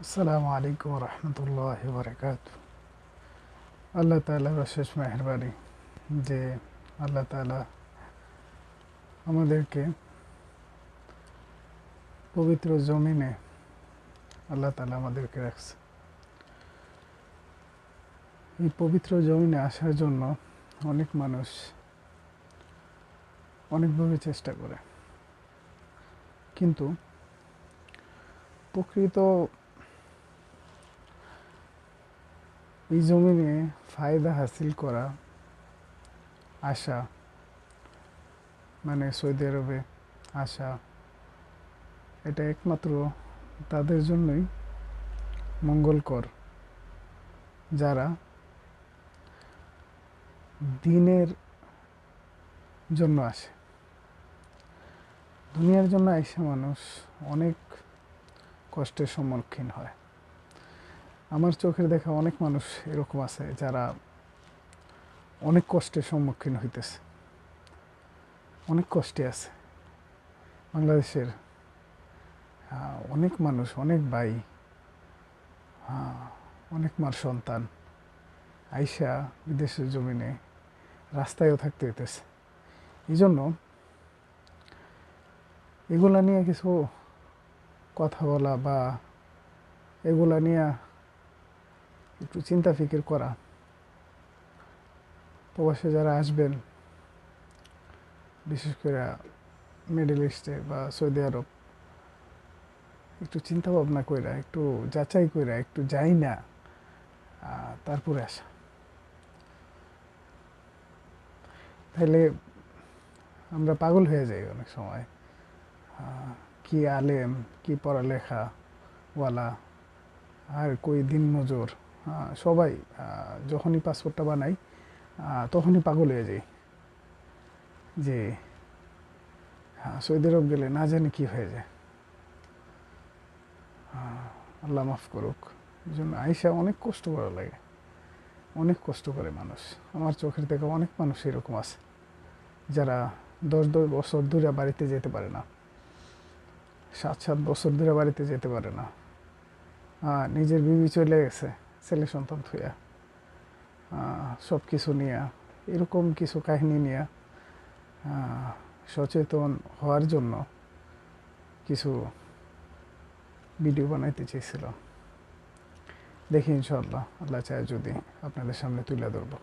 আসসালামু আলাইকুম রহমতুল্লাহ বরকাত। আল্লাহ তাআলার অশেষ মেহেরবানি যে আল্লাহ তাআলা আমাদেরকে পবিত্র জমিনে আল্লাহ তাআলা আমাদেরকে রাখছে। এই পবিত্র জমিনে আসার জন্য অনেক মানুষ অনেকভাবে চেষ্টা করে, কিন্তু প্রকৃত এই জমিনে ফায়দা হাসিল করা আসা, মানে সৌদি আরবে আসা, এটা একমাত্র তাদের জন্যই মঙ্গলকর যারা দিনের জন্য আসে। দুনিয়ার জন্য আইসা মানুষ অনেক কষ্টের সম্মুখীন হয়। আমার চোখের দেখা অনেক মানুষ এরকম আছে যারা অনেক কষ্টের সম্মুখীন হইতেছে, অনেক কষ্টে আছে। বাংলাদেশের অনেক মানুষ, অনেক ভাই, অনেক মার সন্তান আইসা বিদেশের জমিনে রাস্তায়ও থাকতে হইতেছে। এই জন্য এগুলা নিয়ে কিছু কথা বলা বা এগুলা নিয়ে একটু চিন্তা ফিকির করা, প্রবাসে যারা আসবেন, বিশেষ করে মিডল ইস্টে বা সৌদি আরব, একটু চিন্তা ভাবনা কইরা, একটু যাচাই কইরা, একটু যাই না তারপরে আসা। তাইলে আমরা পাগল হয়ে যাই অনেক সময়। কি আলেম, কি পড়ালেখা ওয়ালা, আর কই দিন মজুর, সবাই যখনই পাসপোর্টটা বানাই তখনই পাগল হয়ে যাই যে সৌদি আরব গেলে না জানি কি হয়ে যায়। আল্লাহ মাফ করুক। এই জন্য আইসা অনেক কষ্ট করা লাগে, অনেক কষ্ট করে মানুষ। আমার চোখের দেখা অনেক মানুষ এরকম আছে যারা 10 বছর ধরে বাড়িতে যেতে পারে না, 7 বছর ধরে বাড়িতে যেতে পারে না। নিজের বিবি চলে গেছে ছেলে সন্তান থুয়া, সব কিছু নিয়ে, এরকম কিছু কাহিনী নিয়ে সচেতন হওয়ার জন্য কিছু ভিডিও বানাইতে চেয়েছিলাম। দেখি ইনশাআল্লাহ আল্লাহ চায় যদি আপনাদের সামনে তুলে ধরবো।